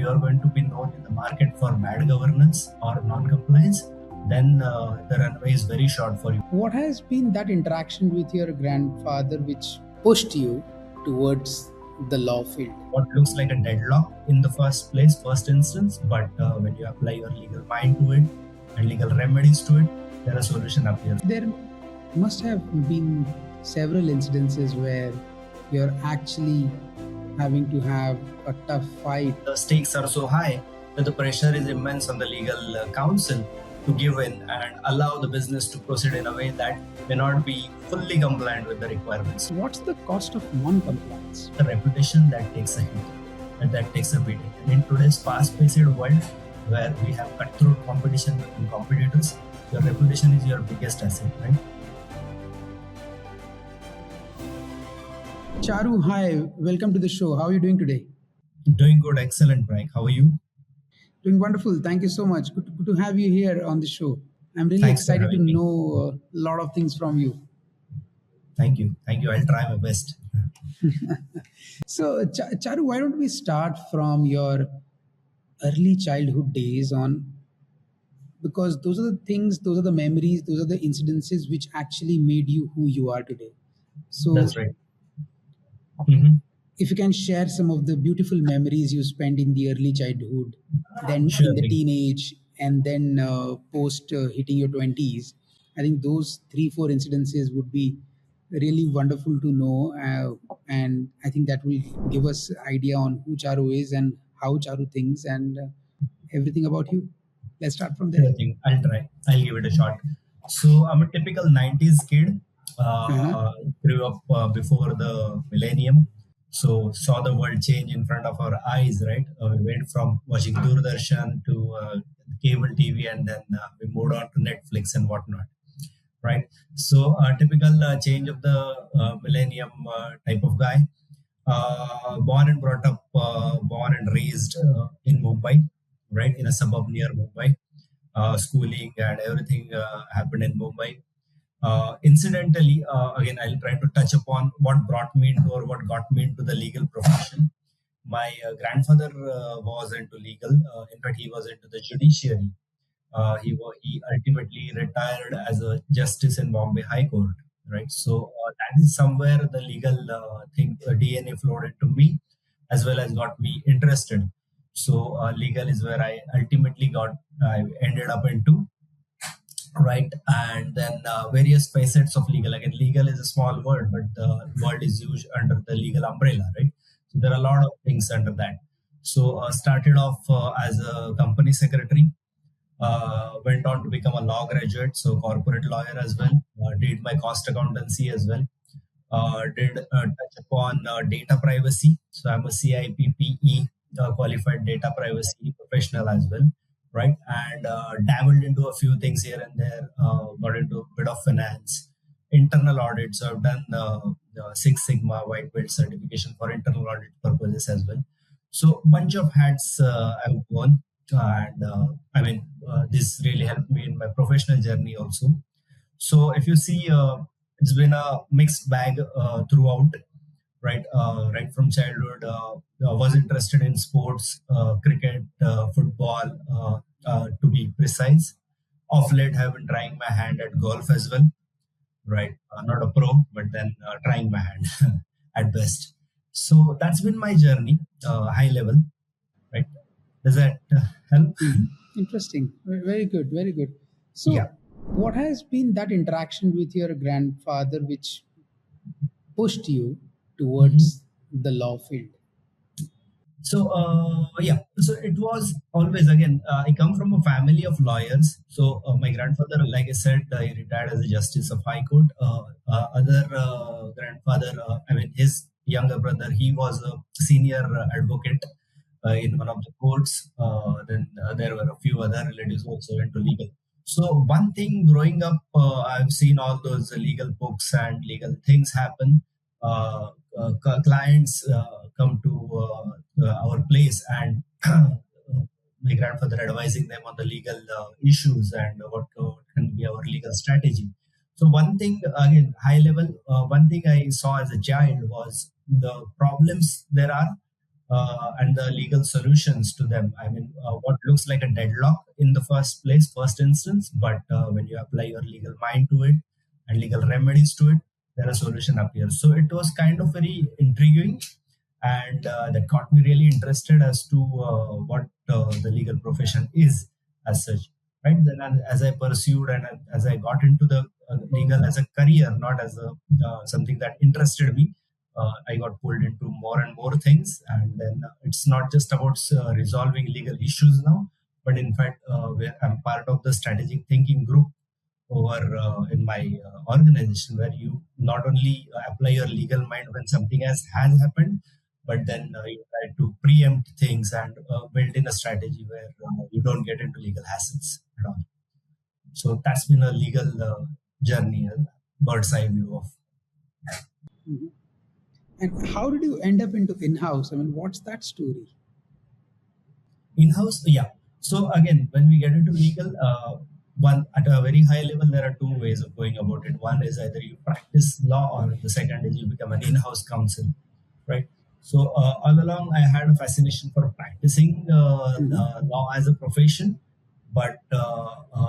you are going to be known in the market for bad governance or non-compliance, then the runway is very short for you. What has been that interaction with your grandfather which pushed you towards the law field? What looks like a deadlock in the first instance, but when you apply your legal mind to it and legal remedies to it, then a solution appears. There must have been several incidences where you're actually having to have a tough fight. The stakes are so high that the pressure is immense on the legal counsel to give in and allow the business to proceed in a way that may not be fully compliant with the requirements. What's the cost of non-compliance? The reputation that takes a hit and that takes a beating. And in today's fast-paced world, where we have cutthroat competition between competitors, your reputation is your biggest asset, right? Charu, hi, welcome to the show. How are you doing today? Doing good, excellent, Prayank. How are you? Doing wonderful. Thank you so much. Good to have you here on the show. I'm really Thanks for excited to having me. know a lot of things from you. Thank you. I'll try my best. So, Charu, why don't we start from your early childhood days on? Because those are the things, those are the memories, those are the incidences which actually made you who you are today. So, That's right. Mhm. if you can share some of the beautiful memories you spent in the early childhood, then Sure in the thing. teenage, and then post hitting your 20s, I think those 3 4 incidences would be really wonderful to know, and I think that will give us idea on who Charu is and how Charu thinks and everything about you. Let's start from there. Sure thing. I'll try. I'll give it a shot. So I'm a typical 90s kid. Uh-huh. Grew up before the millennium. So saw the world change in front of our eyes, right? We went from watching Doordarshan to cable TV, and then we moved on to Netflix and whatnot, right? So a typical change of the millennium type of guy. Born and raised in Mumbai, right, in a suburb near Mumbai. Schooling and everything happened in Mumbai. Incidentally, again, I'll try to touch upon what brought me into or what got me into the legal profession. My grandfather was into legal. In fact, he was into the judiciary. He ultimately retired as a justice in Bombay High Court. Right, so that is somewhere the legal thing, DNA flowed into me, as well as got me interested. So legal is where I ended up into, right, and then various facets of legal. Again, legal is a small word, but the word is used under the legal umbrella, right? So there are a lot of things under that. So started off as a company secretary, went on to become a law graduate, so corporate lawyer as well. Did my cost accountancy as well. Did touch upon data privacy. So I'm a CIPP qualified data privacy professional as well, right? And dabbled into a few things here and there. Got into a bit of finance, internal audit. So I've done Six Sigma white belt certification for internal audit purposes as well. So bunch of hats I've worn, and this really helped me in my professional journey also. So if you see, it's been a mixed bag throughout, right? Right from childhood, I was interested in sports, cricket, football, to be precise. Of late, have been trying my hand at golf as well, right? Not a pro, but then trying my hand at best. So that's been my journey, high level, right? Does that help? Interesting. Very good. Very good. So, Yeah. what has been that interaction with your grandfather which pushed you Mhm. towards the law field? So yeah, so it was always, again. I come from a family of lawyers. So my grandfather, like I said, he retired as a justice of High Court. Other grandfather, his younger brother, he was a senior advocate in one of the courts. Then there were a few other relatives also into legal. So one thing, growing up, I've seen all those legal books and legal things happen. Clients come to our place, and my grandfather advising them on the legal issues and what can be our legal strategy. So one thing, again, high level, one thing I saw as a child was the problems there are and the legal solutions to them. I mean, what looks like a deadlock in the first place, first instance, but when you apply your legal mind to it and legal remedies to it, then a solution appears. So it was kind of very intriguing, and that got me really interested as to what the legal profession is as such. Right then, and as I pursued and as I got into the legal as a career, not as a something that interested me, I got pulled into more and more things. And then it's not just about resolving legal issues now, but in fact, where I'm part of the strategic thinking group over in my organization, where you not only apply your legal mind when something has happened, but then you try to preempt things and build in a strategy where you don't get into legal hassles at all. So that's been a legal journey, a bird's eye view of Mhm. And how did you end up into in-house? I mean, what's that story? in-house. Yeah. So again, when we get into legal, one at a very high level, there are two ways of going about it. One is either you practice law, or the second is you become an in-house counsel, right? So all along, I had a fascination for practicing Mhm. law as a profession, but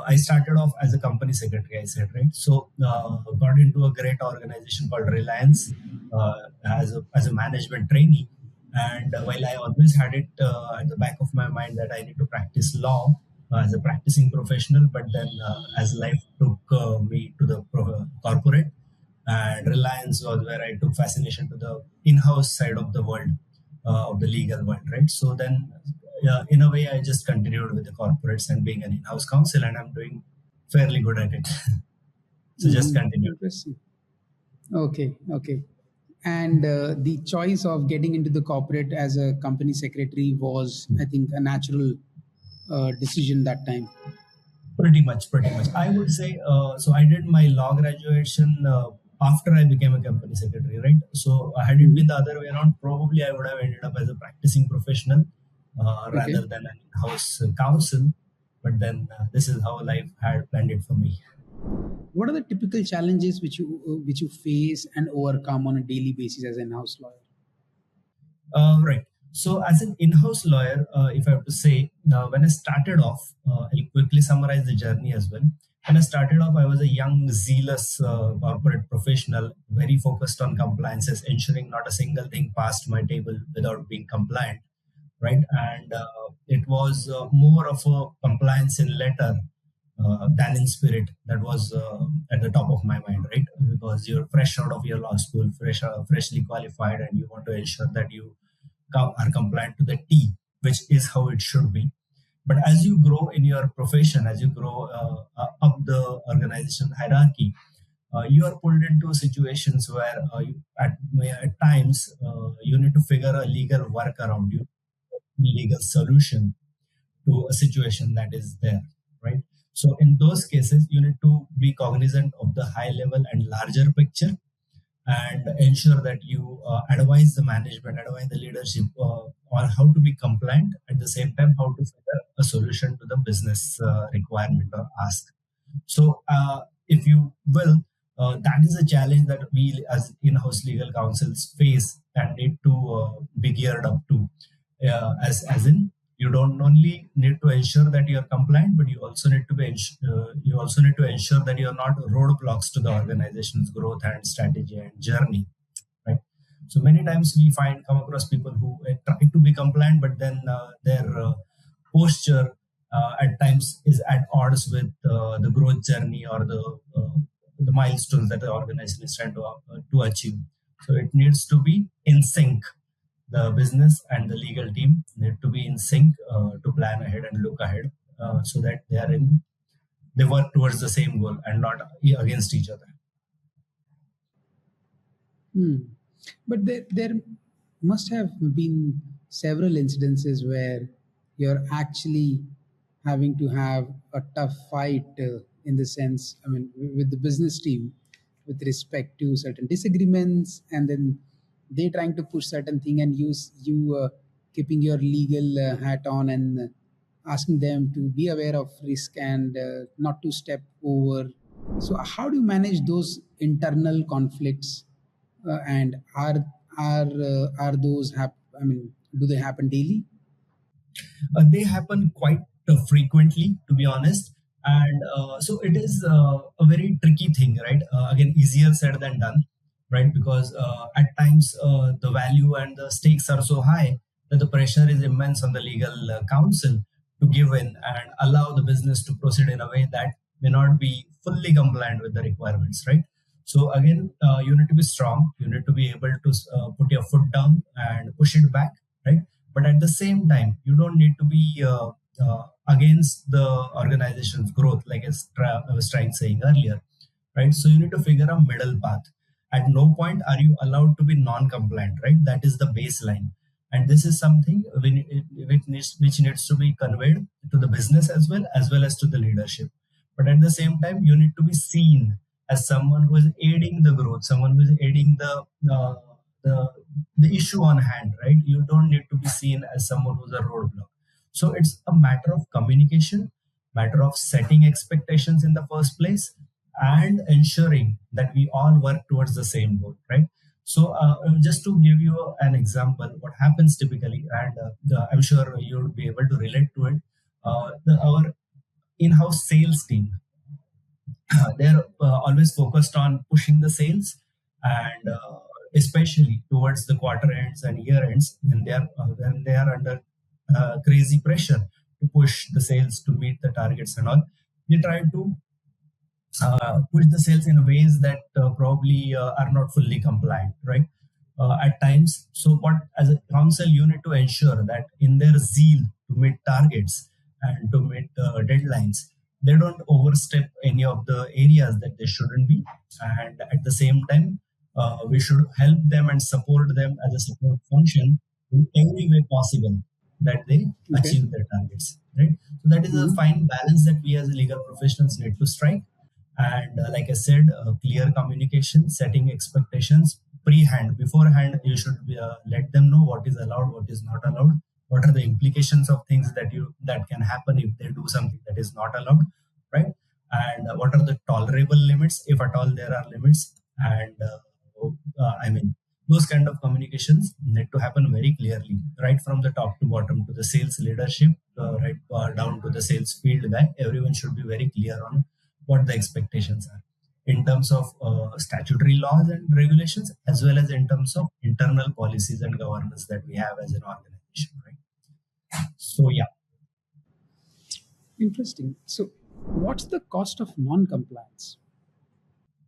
I started off as a company secretary. I said, right. So got into a great organization called Reliance as a management trainee, and while I always had it at the back of my mind that I need to practice law as a practicing professional, but then as life took me to the corporate, and Reliance was where I took fascination to the in-house side of the world, of the legal world, right? So then, in a way, I just continued with the corporates and being an in-house counsel, and I'm doing fairly good at it. So just Mhm. continued. Interesting. Okay, okay. And the choice of getting into the corporate as a company secretary was, I think, a natural decision that time. Pretty much, pretty much. I would say so. I did my law graduation after I became a company secretary, right? So had it been Mhm. the other way around, probably I would have ended up as a practicing professional Okay. rather than an in-house counsel. But then this is how life had planned it for me. What are the typical challenges which you face and overcome on a daily basis as an in-house lawyer? Right. So, as an in-house lawyer, if I have to say, when I started off, I'll quickly summarize the journey as well. When I started off, I was a young, zealous corporate professional, very focused on compliances, ensuring not a single thing passed my table without being compliant. Right, and it was more of a compliance in letter than in spirit. That was at the top of my mind, right? Because you're fresh out of your law school, freshly qualified, and you want to ensure that you are compliant to the T, which is how it should be. But as you grow in your profession, as you grow up the organization hierarchy, you are pulled into situations where at times you need to figure a legal work around you, legal solution to a situation that is there, right? So in those cases, you need to be cognizant of the high level and larger picture, and ensure that you advise the management, advise the leadership on how to be compliant, at the same time how to figure a solution to the business requirement or ask. So if you will, that is a challenge that we as in-house legal counsels face and need to be geared up to, as in, you don't only need to ensure that you are compliant, but you also need to you also need to ensure that you are not roadblocks to the organization's growth and strategy and journey, right? So many times we come across people who try to be compliant, but then their posture at times is at odds with the growth journey or the milestones that the organization is trying to achieve. So it needs to be in sync. The business and the legal team need to be in sync to plan ahead and look ahead, so that they work towards the same goal and not against each other. Hmm. But there must have been several incidences where you're actually having to have a tough fight in the sense, I mean, with the business team with respect to certain disagreements, and then they trying to push certain thing, and you keeping your legal hat on and asking them to be aware of risk and not to step over. So how do you manage those internal conflicts, and are those I mean, Do they happen daily? They happen quite frequently, to be honest. And so it is a very tricky thing, right? Again, easier said than done, right? Because at times the value and the stakes are so high that the pressure is immense on the legal counsel to give in and allow the business to proceed in a way that may not be fully compliant with the requirements, right? So again, you need to be strong. You need to be able to put your foot down and push it back, right? But at the same time, you don't need to be against the organization's growth, like I was trying saying earlier, right? So you need to figure a middle path. At no point are you allowed to be non-compliant, right? That is the baseline, and this is something which needs to be conveyed to the business as well as to the leadership. But at the same time, you need to be seen as someone who is aiding the growth, someone who is aiding the the issue on hand, right? You don't need to be seen as someone who's a roadblock. So it's a matter of communication, matter of setting expectations in the first place, and ensuring that we all work towards the same goal, right? So just to give you an example, what happens typically, and I'm sure you'll be able to relate to it. Our in-house sales team, they're always focused on pushing the sales, and especially towards the quarter ends and year ends, when they are under crazy pressure to push the sales to meet the targets and all, they try to push the sales in ways that probably are not fully compliant, right? At times. So, what as a council, you need to ensure that in their zeal to meet targets and to meet deadlines, they don't overstep any of the areas that they shouldn't be. And at the same time, we should help them and support them as a support function in every way possible that they Okay. achieve their targets, right? So that is a Mhm. fine balance that we as legal professionals need to strike. And like I said, clear communication, setting expectations pre-hand, beforehand. You should let them know what is allowed, what is not allowed, what are the implications of things that can happen if they do something that is not allowed, right? And what are the tolerable limits, if at all there are limits. And I mean, those kind of communications need to happen very clearly, right from the top to bottom, to the sales leadership, right down to the sales field guy. Everyone should be very clear on what the expectations are in terms of statutory laws and regulations, as well as in terms of internal policies and governance that we have as an organization, right? So yeah. Interesting. So, what's the cost of non-compliance?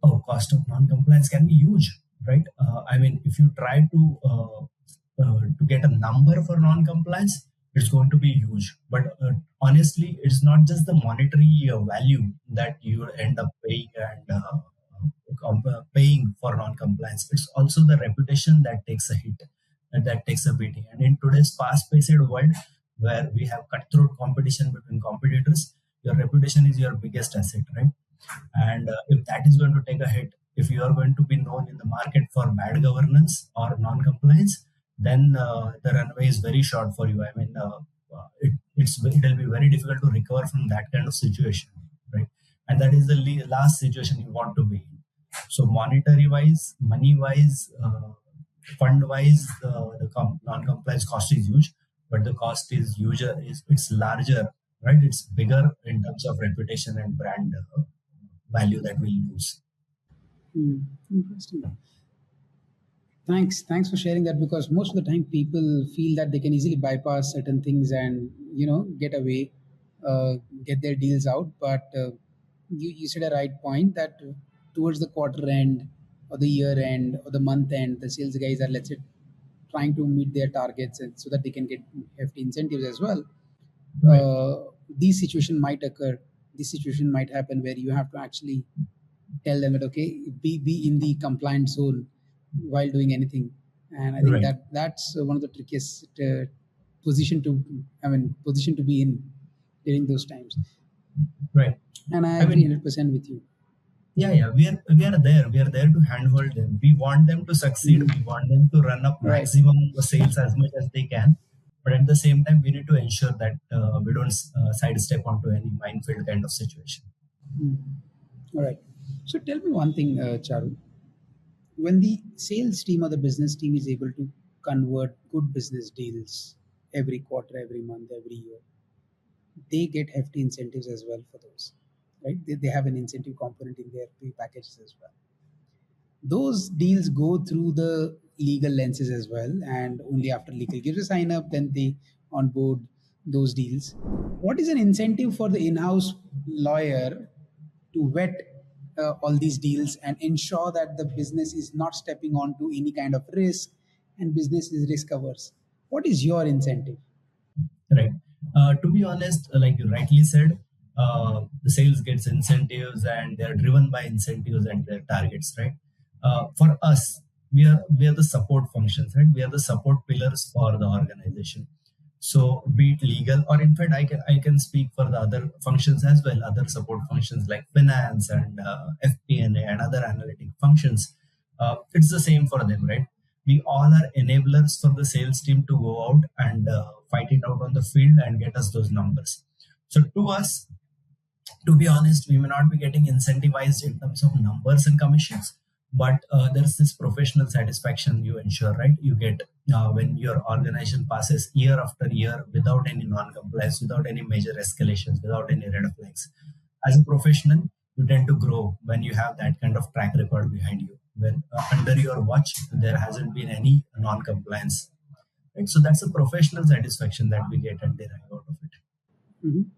Oh, cost of non-compliance can be huge, right? I mean, if you try to get a number for non-compliance, it's going to be huge. But honestly, it's not just the monetary value that you end up paying and paying for non-compliance. It's also the reputation that takes a hit, that takes a beating. And in today's fast-paced world, where we have cutthroat competition between competitors, your reputation is your biggest asset, right? And if that is going to take a hit, if you are going to be known in the market for bad governance or non-compliance, then the runway is very short for you. I mean, it'll be very difficult to recover from that kind of situation, right? And that is the last situation you want to be in. So monetary wise, money wise, fund wise, the non-compliance cost is huge, but the cost is huge. It's larger, right? It's bigger in terms of reputation and brand value that we'll lose. Hmm, interesting. Thanks for sharing that, because most of the time people feel that they can easily bypass certain things and get away, get their deals out. But you said a right point that towards the quarter end or the year end or the month end, the sales guys are, let's say, trying to meet their targets, and so that they can get hefty incentives as well. Right, These situation might occur. This situation might happen where you have to actually tell them that, okay, be in the compliant zone while doing anything. And I think right, that's one of the trickiest position to position to be in during those times. right. And I I agree mean, 100% with you. yeah, yeah. We are there. We are there to handhold them. We want them to succeed. We Mhm. want them to run up Right. maximum sales as much as they can. But at the same time, we need to ensure that we don't sidestep onto any minefield kind of situation. Mhm. All right. So tell me one thing, Charu. When the sales team or the business team is able to convert good business deals every quarter, every month, every year, they get hefty incentives as well for those, right? They have an incentive component in their pay packages as well. Those deals go through the legal lenses as well, and only after legal gives a sign up, then they onboard those deals. What is an incentive for the in-house lawyer to vet all these deals and ensure that the business is not stepping onto any kind of risk and business is risk averse? What is your incentive? Right. To be honest, like you rightly said, the sales gets incentives and they're driven by incentives and their targets, right? For us, we are the support functions, right? We are the support pillars for the organization. So be it legal, or in fact, I can speak for the other functions as well, other support functions like finance and FP&A and other analytic functions. It's the same for them, right? We all are enablers for the sales team to go out and fight it out on the field and get us those numbers. So to us, to be honest, we may not be getting incentivized in terms of numbers and commissions, but there's this professional satisfaction you ensure, right? You get when your organization passes year after year without any non-compliance, without any major escalations, without any red flags. As a professional, you tend to grow when you have that kind of track record behind you. When under your watch, there hasn't been any non-compliance, right? So that's a professional satisfaction that we get and derive out of it. Mhm.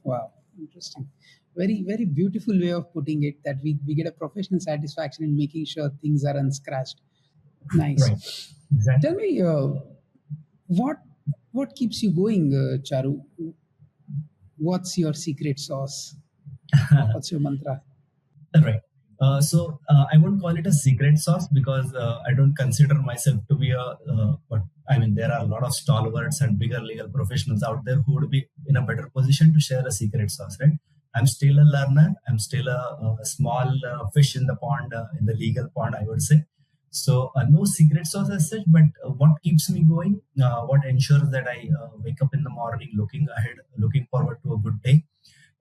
Wow, interesting. Very, very beautiful way of putting it, that we get a professional satisfaction in making sure things are unscratched. Right. Nice. Tell Exactly. me, what what keeps you going, Charu? What's your secret sauce? What's your mantra? Right. So I won't call it a secret sauce because I don't consider myself to be but I mean, there are a lot of stalwarts and bigger legal professionals out there who would be in a better position to share a secret sauce, right? I'm still a learner. I'm still a small fish in the pond, in the legal pond, I would say. So no secret sauce as such, but what keeps me going, what ensures that I wake up in the morning looking ahead, looking forward to a good day,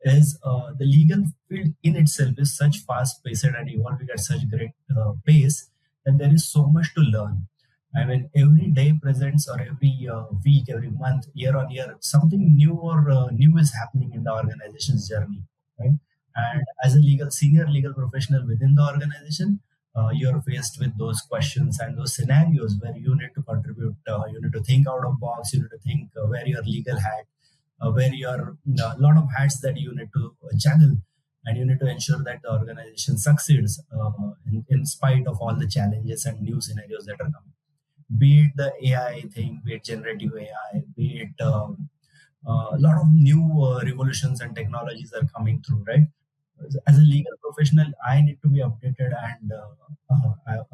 is the legal field in itself is such fast paced and evolving at such great pace that there is so much to learn. I mean, every day presents, or every week, every month, year on year, something new or new is happening in the organization's journey, right? And as a senior legal professional within the organization, you're faced with those questions and those scenarios where you need to contribute, you need to think out of box, you need to think wear your legal hat, where you're a lot of hats that you need to juggle, and you need to ensure that the organization succeeds in spite of all the challenges and new scenarios that are coming. Be it the AI thing, be it generative AI, be it a lot of new revolutions and technologies are coming through, right? As a legal professional, I need to be updated and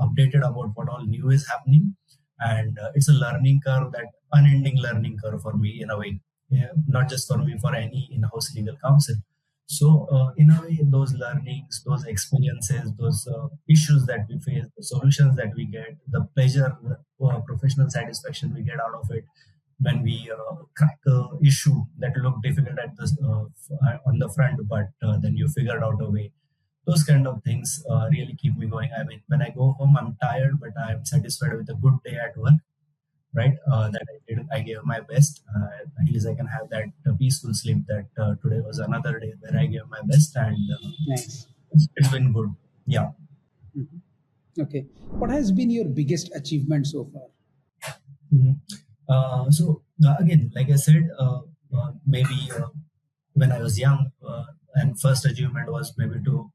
updated about what all new is happening. And it's a learning curve, that unending learning curve for me in a way. Yeah, not just for me, for any in-house legal counsel. So in a way, those learnings, those experiences, those issues that we face, the solutions that we get, the pleasure, the professional satisfaction we get out of it, when we crack a issue that looked difficult at on the front, but then you figured out a way. Those kind of things really keep me going. I mean, when I go home, I'm tired, but I'm satisfied with a good day at work, right? That I gave my best. At least I can have that peaceful sleep that today was another day where I gave my best, and Nice. it's been good. Yeah. Mhm. Okay. What has been your biggest achievement so far? Mhm. So again, like I said, maybe when I was young, and first achievement was maybe to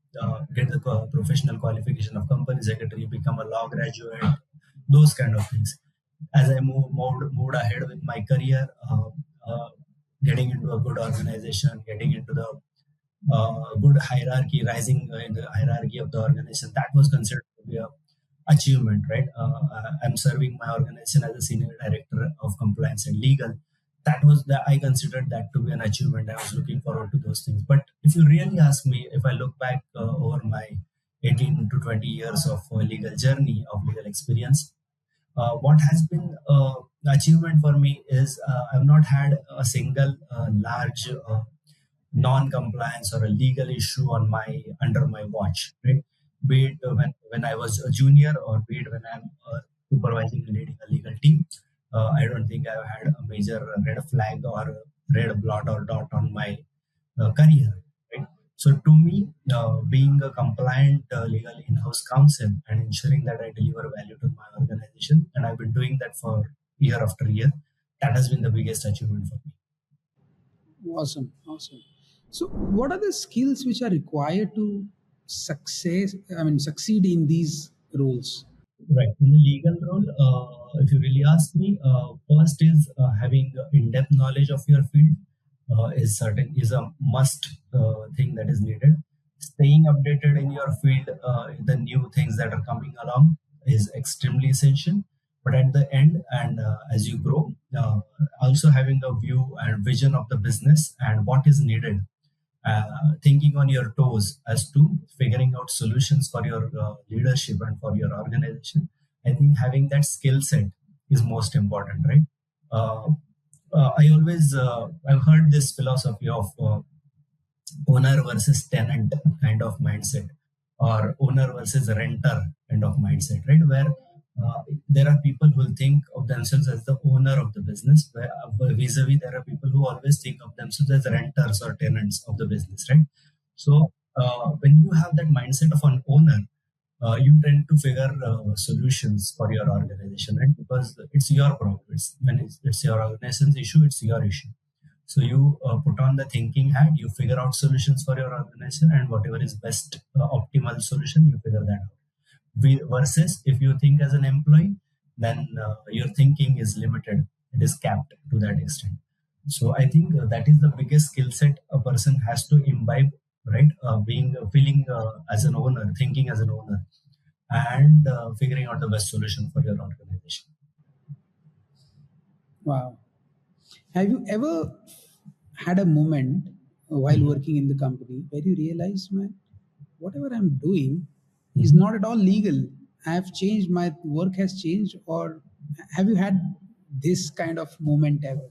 get the professional qualification of company secretary, become a law graduate, those kind of things. As I moved ahead with my career, getting into a good organization, getting into the good hierarchy, rising in the hierarchy of the organization, that was considered to be a achievement, right? I'm serving my organization as a senior director of compliance and legal. That was the I considered that to be an achievement. I was looking forward to those things. But if you really ask me, if I look back over my 18 to 20 years of legal journey, of legal experience, what has been achievement for me is I've not had a single large non-compliance or a legal issue on my under my watch, right? Be it when I was a junior, or be it when I'm supervising and leading a legal team. I don't think I've had a major red flag or red blot or dot on my career. Right? So to me, being a compliant legal in-house counsel and ensuring that I deliver value to my organization, and I've been doing that for year after year, that has been the biggest achievement for me. Awesome, awesome. So, what are the skills which are required to succeed in these roles? Right. In the legal role, if you really ask me, first is having in-depth knowledge of your field is a must thing that is needed. Staying updated in your field, the new things that are coming along is extremely essential. But at the end, and as you grow, also having a view and vision of the business and what is needed, thinking on your toes as to figuring out solutions for your leadership and for your organization. I think having that skill set is most important, right? Uh, I always I've heard this philosophy of owner versus tenant kind of mindset, or owner versus renter kind of mindset, right? Where there are people who will think of themselves as the owner of the business, where vis-a-vis there are people who always think of themselves as renters or tenants of the business, right? So when you have that mindset of an owner, you tend to figure solutions for your organization, right? Because it's your problem. It's your organization's issue. It's your issue. So you put on the thinking hat. You figure out solutions for your organization, and whatever is best, optimal solution, you figure that out. Versus if you think as an employee, then your thinking is limited. It is capped to that extent. So I think that is the biggest skill set a person has to imbibe, right? Being feeling as an owner, thinking as an owner, and figuring out the best solution for your organization. Wow. Have you ever had a moment while Mhm. working in the company where you realize, man, whatever I'm doing is Mhm. not at all legal? I have changed, my work has changed, or have you had this kind of moment ever?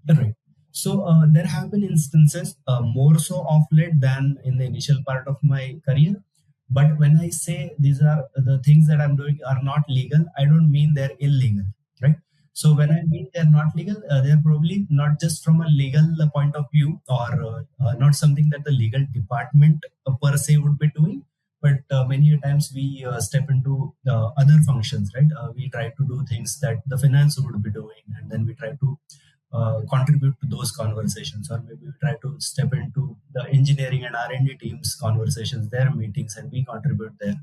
Right. So there have been instances more so of late than in the initial part of my career. But when I say these are the things that I'm doing are not legal, I don't mean they're illegal, right? So when I mean they're not legal, they're probably not just from a legal point of view, or not something that the legal department per se would be doing. But many a times we step into other functions, right? We try to do things that the finance would be doing, and then we try to contribute to those conversations, or maybe we try to step into the engineering and R&D teams conversations, their meetings, and we contribute there,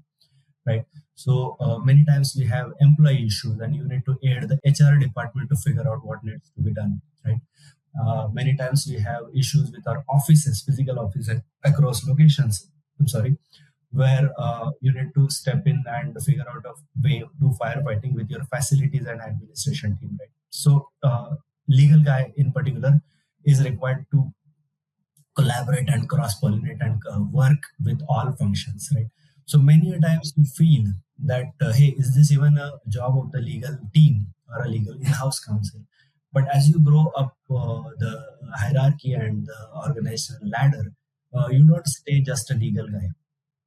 right? So many times we have employee issues, and you need to aid the HR department to figure out what needs to be done, right? Many times we have issues with our offices, physical offices across locations. I'm sorry, where you need to step in and figure out a way to do firefighting with your facilities and administration team, right? So legal guy in particular is required to collaborate and cross pollinate and work with all functions, right? So many a times you feel that hey, is this even a job of the legal team or a legal in-house counsel? But as you grow up the hierarchy and the organizational ladder, you don't stay just a legal guy.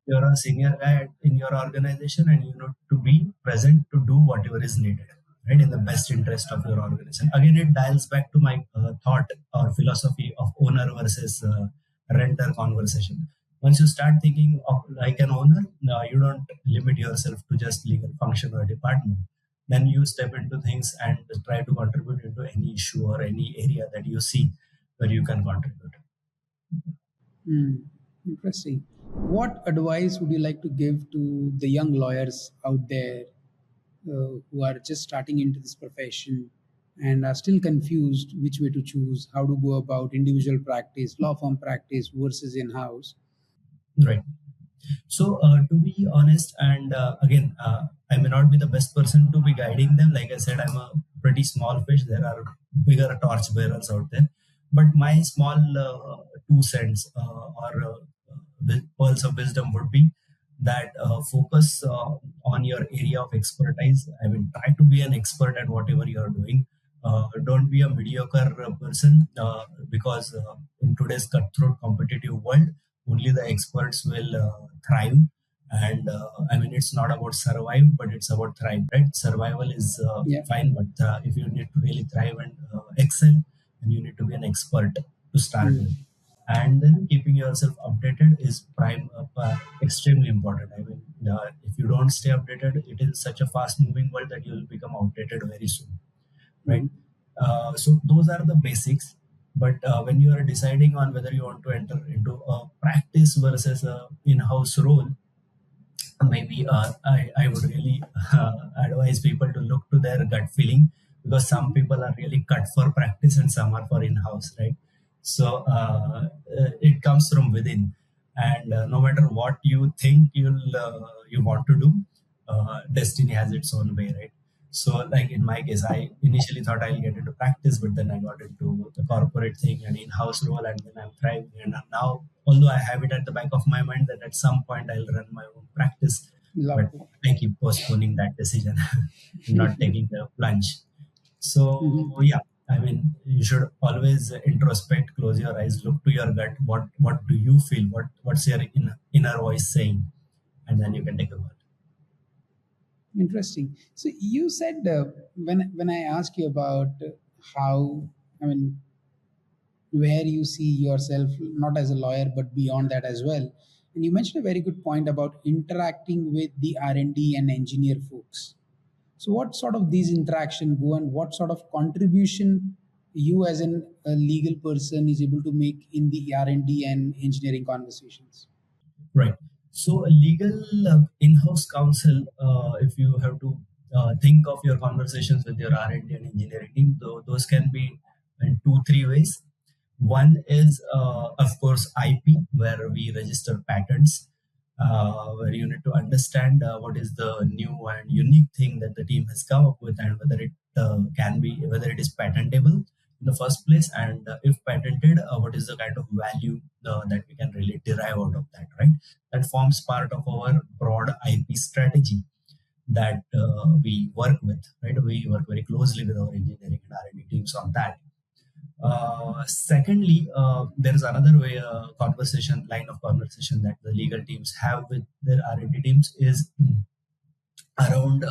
You're a senior guy in your organization, and you need to be present to do whatever is needed, right, in the best interest of your organization. Again, it dials back to my thought or philosophy of owner versus renter conversation. Once you start thinking of like an owner, you don't limit yourself to just legal function or department. Then you step into things and try to contribute into any issue or any area that you see where you can contribute. Hmm, interesting. What advice would you like to give to the young lawyers out there who are just starting into this profession and are still confused which way to choose, how to go about individual practice, law firm practice versus in house? Right. So, to be honest, and again, I may not be the best person to be guiding them. Like I said, I'm a pretty small fish. There are bigger torch bearers out there. But my small 2 cents or pearls of wisdom would be that focus on your area of expertise. I mean, try to be an expert at whatever you're doing. Don't be a mediocre person, because in today's cutthroat competitive world, only the experts will thrive. And I mean, it's not about survive, but it's about thrive, right? Survival is Yeah. fine, but if you need to really thrive and excel, then you need to be an expert to start with. Mm. And then keeping yourself updated is prime extremely important. I mean, if you don't stay updated, it is such a fast moving world that you will become outdated very soon, right? Mhm. So those are the basics. But when you are deciding on whether you want to enter into a practice versus a in-house role, maybe I would really advise people to look to their gut feeling, because some Mhm. people are really cut for practice and some are for in-house, right? So it comes from within, and no matter what you think you want to do, destiny has its own way, right? So, like in my case, I initially thought I'll get into practice, but then I got into the corporate thing and in-house role, and then I'm thriving. And now, although I have it at the back of my mind that at some point I'll run my own practice, but Lovely. I keep postponing that decision and not taking the plunge. So, Mhm. yeah, I mean, you should always introspect, close your eyes, look to your gut. What do you feel? What's your inner voice saying? And then you can take a call. Interesting. So you said when I asked you about how, I mean, where you see yourself not as a lawyer but beyond that as well, and you mentioned a very good point about interacting with the R&D and engineer folks. So what sort of these interaction go, and what sort of contribution you as a legal person is able to make in the R&D and engineering conversations? Right. So, a legal in-house counsel, if you have to think of your conversations with your R&D and engineering team, those can be in two, three ways. One is, of course, IP, where we register patents, where you need to understand what is the new and unique thing that the team has come up with, and whether it whether it is patentable in the first place, and if patented, what is the kind of value that we can really derive out of that, right? That forms part of our broad IP strategy that we work with, right? We work very closely with our engineering and R&D teams on that. Secondly, there is another way, line of conversation that the legal teams have with their R&D teams is around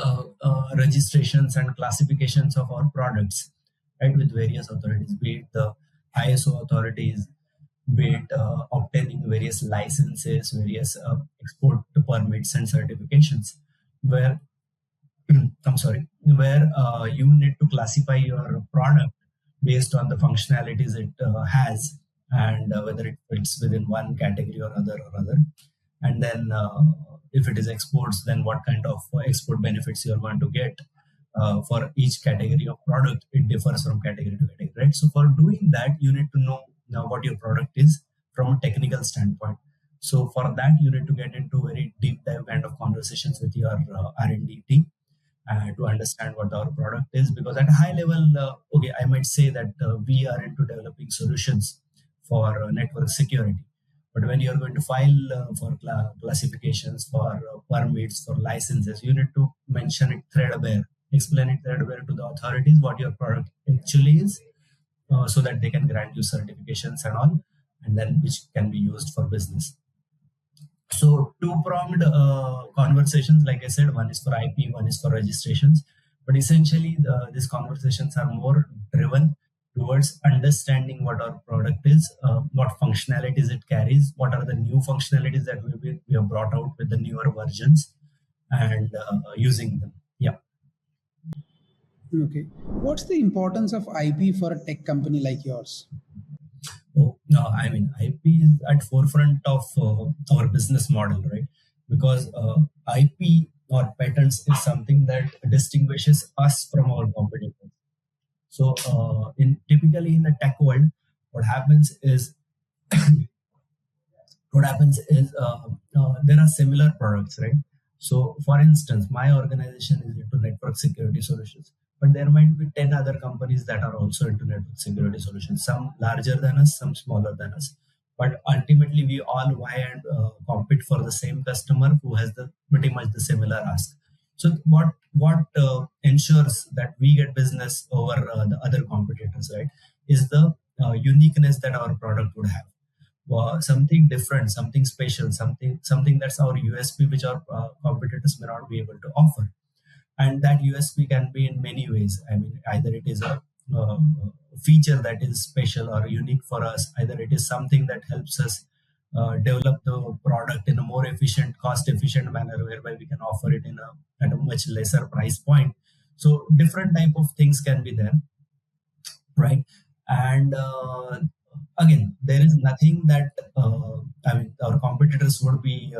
registrations and classifications of our products, right, with various authorities, be it the ISO authorities, be it obtaining various licenses, various export permits and certifications, where I'm sorry, where you need to classify your product based on the functionalities it has, and whether it fits within one category or other. And then if it is exports, then what kind of export benefits you're going to get. For each category of product, it differs from category to category, right? So for doing that, you need to know now what your product is from a technical standpoint. So for that, you need to get into very deep dive kind of conversations with your R&D team to understand what our product is, because at a high level, okay, I might say that we are into developing solutions for network security, but when you're going to file for classifications, for permits, for licenses, you need to mention it threadbare, explain it threadbare to the authorities what your product actually is, so that they can grant you certifications and all, and then which can be used for business. So two-pronged conversations, like I said, one is for IP, one is for registrations. But essentially, these conversations are more driven towards understanding what our product is, what functionalities it carries, what are the new functionalities that we have brought out with the newer versions, and using them. Yeah. Okay. What's the importance of IP for a tech company like yours? Oh, no, I mean, IP is at forefront of our business model, right? Because IP or patents is something that distinguishes us from our competitors. So, in typically in the tech world, what happens is there are similar products, right? So, for instance, my organization is into network security solutions, but there might be 10 other companies that are also into network security solutions, some larger than us, some smaller than us. But ultimately, we all vie and compete for the same customer who has the pretty much the similar ask. So, what ensures that we get business over the other competitors, right, is the uniqueness that our product would have. something different, something special, something that's our USP, which our competitors may not be able to offer. And that USP can be in many ways. I mean, either it is a uh, feature that is special or unique for us, either it is something that helps us develop the product in a more efficient, cost efficient manner, whereby we can offer it in a at a much lesser price point. So different type of things can be there, right? And again, there is nothing that I mean, our competitors would be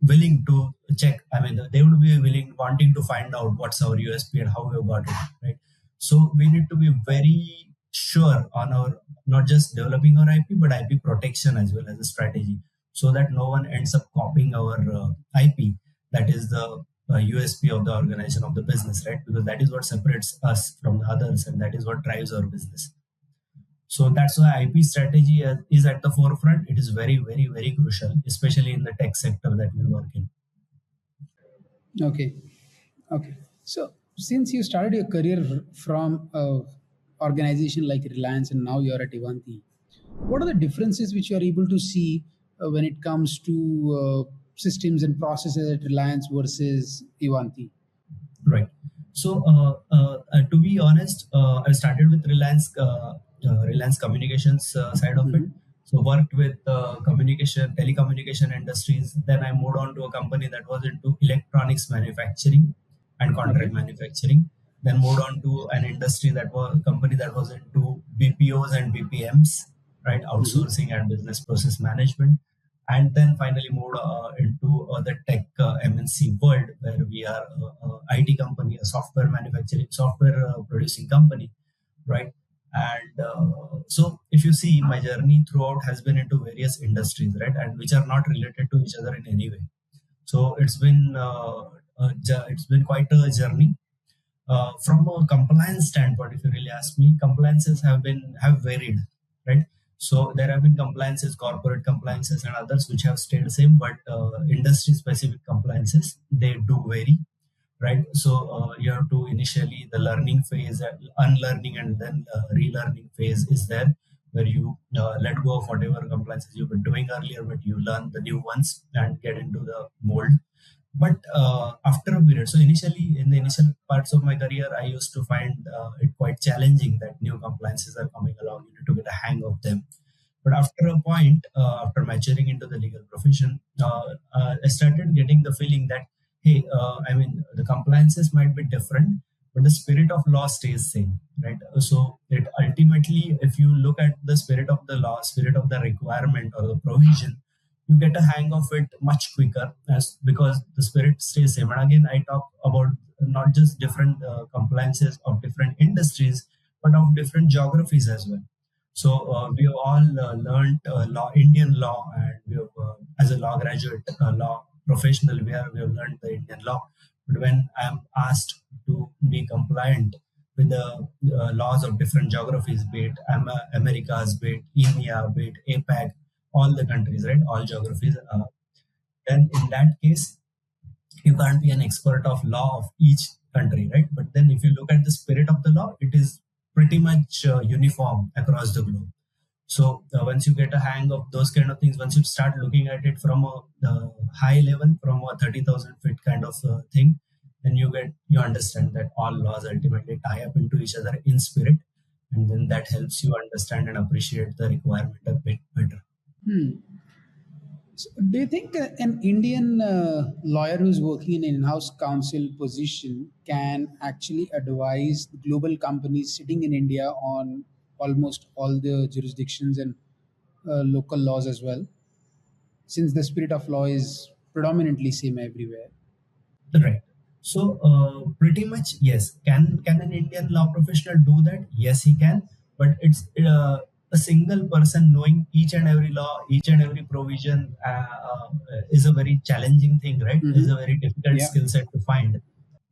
willing to check. I mean, they would be willing, wanting to find out what's our USP and how we got it, right? So we need to be very sure on our, not just developing our IP, but IP protection as well as a strategy, so that no one ends up copying our IP. That is the USP of the organization of the business, right? Because that is what separates us from the others, and that is what drives our business. So that's why IP strategy is at the forefront. It is very, very, very crucial, especially in the tech sector that we work in. Okay. Okay. So since you started your career from a organization like Reliance and now you're at Ivanti, what are the differences which you are able to see when it comes to systems and processes at Reliance versus Ivanti? Right. So, to be honest, I started with Reliance Communications side of it. Hmm. So, worked with telecommunication industries. Then I moved on to a company that was into electronics manufacturing and contract Okay. manufacturing. Then moved on to an industry that was company that was into BPOs and BPMs, right? Hmm. Outsourcing and business process management, and then finally moved into the tech MNC world, where we are IT company, a software producing company, right? And so, if you see, my journey throughout has been into various industries, right, and which are not related to each other in any way. So it's been quite a journey. From a compliance standpoint, if you really ask me, compliances have varied, right? So there have been compliances, corporate compliances, and others which have stayed the same, but industry specific compliances, they do vary, right? So you have to initially, the learning phase, unlearning, and then relearning phase is there, where you let go of whatever compliances you've been doing earlier, but you learn the new ones and get into the mold. But after a period, so initially, in the initial parts of my career, I used to find it quite challenging that new compliances are coming along. You need to get a hang of them. But after a point, after maturing into the legal profession, I started getting the feeling that, hey, I mean, the compliances might be different, but the spirit of law stays same, right? So it ultimately, if you look at the spirit of the law, spirit of the requirement or the provision, you get a hang of it much quicker, as because the spirit stays same. And again, I talk about not just different compliances of different industries, but of different geographies as well. So we have all learned Indian law, and we have, as a law graduate, law professional, we have learned the Indian law. But when I'm asked to be compliant with the laws of different geographies, be it Americas, be it EMEA, be it APAC, all the countries, right? All geographies. Then in that case, you can't be an expert of law of each country, right? But then if you look at the spirit of the law, it is pretty much uniform across the globe. So once you get a hang of those kind of things, once you start looking at it from a high level, from a 30,000 feet kind of thing, then you understand that all laws ultimately tie up into each other in spirit, and then that helps you understand and appreciate the requirement a bit better. Hmm. So do you think an Indian lawyer who's working in an in-house counsel position can actually advise global companies sitting in India on almost all the jurisdictions and local laws as well, since the spirit of law is predominantly same everywhere? Right. So, pretty much, yes. Can an Indian law professional do that? Yes, he can. But it's a single person knowing each and every law, each and every provision is a very challenging thing, right? Is a Hmm. very difficult Yeah. skill set to find,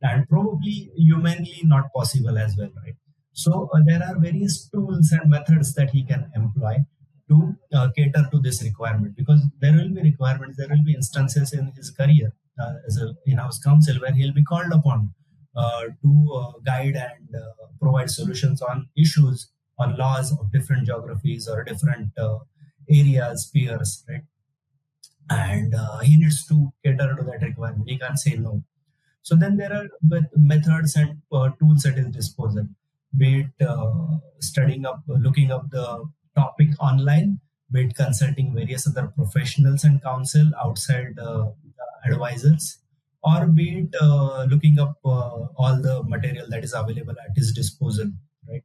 and probably humanly not possible as well, right? So there are various tools and methods that he can employ to cater to this requirement, because there will be requirements, there will be instances in his career as a in-house counsel where he'll be called upon to guide and provide solutions on issues or laws of different geographies or different areas, peers, right? And he needs to cater to that requirement. He can't say no. So then there are methods and tools at his disposal, be it studying up, looking up the topic online, be it consulting various other professionals and counsel outside advisors, or be it looking up all the material that is available at his disposal, right?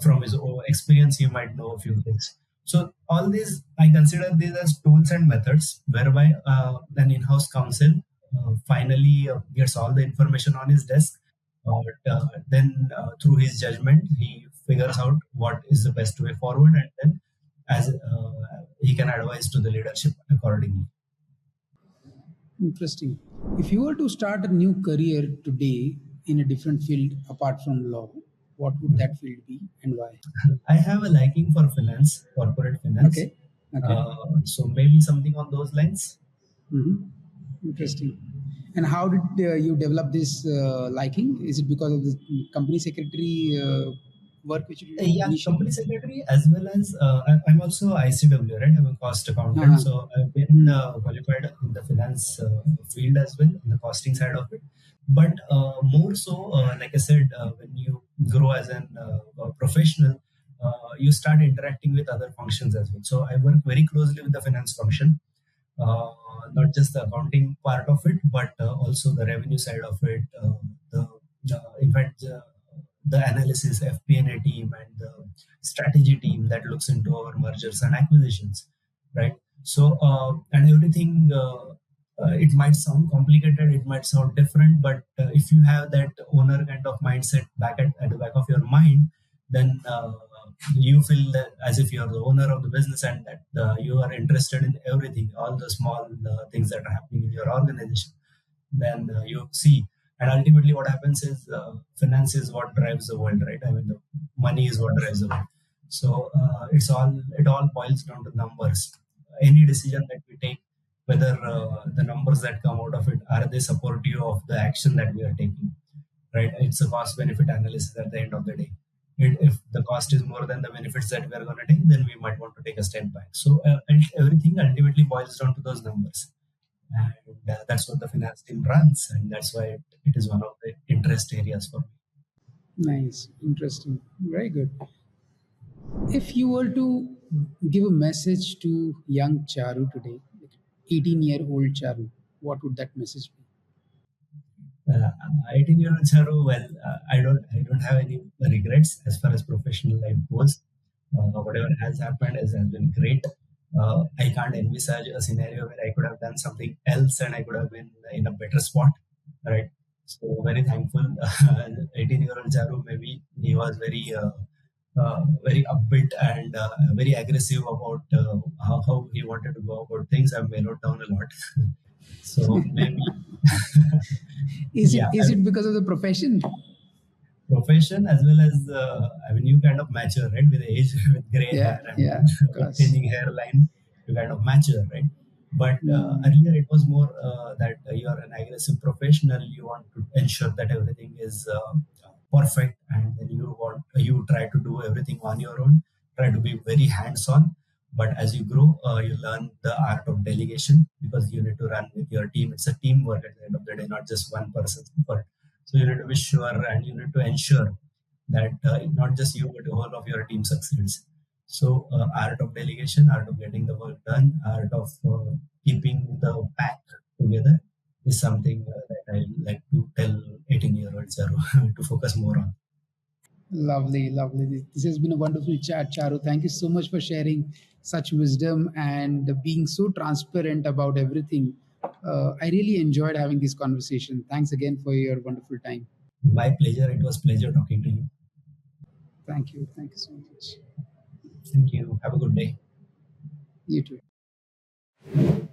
From his own experience, he might know a few things. So all these, I consider these as tools and methods whereby an in-house counsel finally gets all the information on his desk. Then, through his judgment, he figures out what is the best way forward, and then as he can advise to the leadership accordingly. Interesting. If you were to start a new career today in a different field apart from law, what would that field be and why? I have a liking for finance, corporate finance. Okay. Okay. So maybe something on those lines. Hmm. Interesting. And how did you develop this liking? Is it because of the company secretary work which you did Yeah, initially? company secretary as well as I'm also ICW, right? I'm a cost accountant, Uh-huh. so I've been Hmm. qualified in the finance field as well, in the costing side of it. But more so, like I said, when you grow as an a professional, you start interacting with other functions as well. So I work very closely with the finance function, uh, not just the accounting part of it, but also the revenue side of it. In fact, the analysis, FP&A team, and the strategy team that looks into our mergers and acquisitions, right? So, and everything. It might sound complicated, it might sound different, but if you have that owner kind of mindset at the back of your mind, then you feel that as if you're the owner of the business, and that you are interested in everything, all the small things that are happening in your organization. Then you see, and ultimately what happens is finance is what drives the world, right? I mean, the money is what drives the world. So it all boils down to numbers. Any decision that we take, whether the numbers that come out of it, are they supportive of the action that we are taking, right? It's a cost benefit analysis at the end of the day. If the cost is more than the benefits that we are going to take, then we might want to take a step back. So and everything ultimately boils down to those numbers, and that's what the finance team runs, and that's why it is one of the interest areas for me. Nice. Interesting. Very good. If you were to give a message to young Charu today, like 18-year-old Charu, what would that message be? Uh, 18-year-old Charu, well, I don't have any regrets as far as professional life goes. Whatever has happened has been great. I can't envisage a scenario where I could have done something else and I could have been in a better spot, right? So very thankful. 18-year-old Charu, maybe he was very upbeat and very aggressive about how he wanted to go about things. I've mellowed down a lot. So maybe, Is it yeah, is it because of the profession? profession as well as I mean, you kind of mature, right? With age, with gray hair Yeah, and yeah, of with course. thinning hairline, you kind of mature, right? But Hmm. earlier it was more that you are an aggressive professional. You want to ensure that everything is perfect, and then you try to do everything on your own. Try to be very hands-on. But as you grow, you learn the art of delegation, because you need to run with your team. It's a teamwork at the end of the day, not just one person's effort. So you need to be sure and you need to ensure that not just you, but the whole of your team succeeds. So art of delegation, art of getting the work done, art of keeping the pack together is something that I like to tell 18-year-olds to focus more on. Lovely, lovely. This has been a wonderful chat, Charu. Thank you so much for sharing such wisdom and being so transparent about everything. I really enjoyed having this conversation. Thanks again for your wonderful time. My pleasure. It was pleasure talking to you. Thank you. Thank you so much. Thank you. Have a good day. You too.